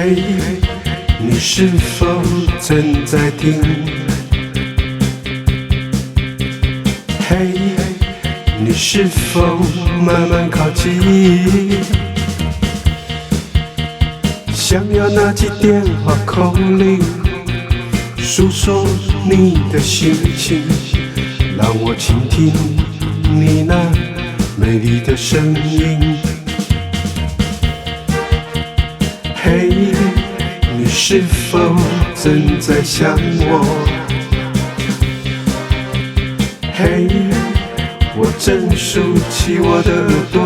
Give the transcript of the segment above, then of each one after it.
嘿，你是否正在听？嘿，你是否慢慢靠近？想要拿起电话口令，诉说你的心情，让我倾听你那美丽的声音。嘿，你是否正在想我？嘿，我正竖起我的耳朵，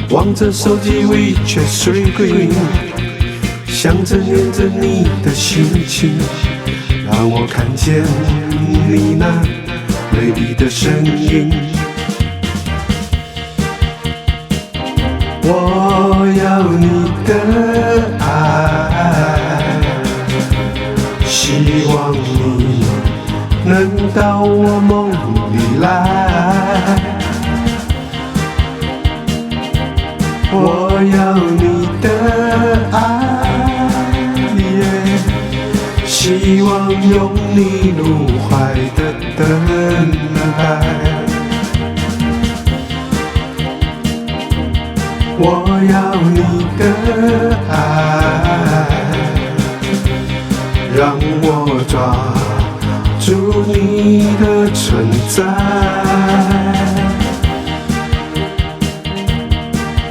望着手机 WeChat Screen， 想着念着你的心情，让我看见你那美丽的身影。我要你的爱，希望你能到我梦里来。我要你的爱，希望有你入怀的等待。我要你的爱，让我抓住你的存在。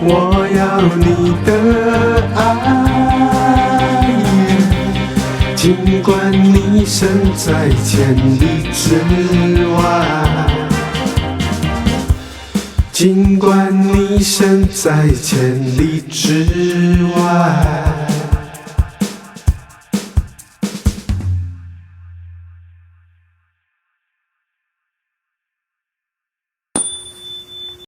我要你的爱，尽管你身在千里之外，尽管你身在千里之外。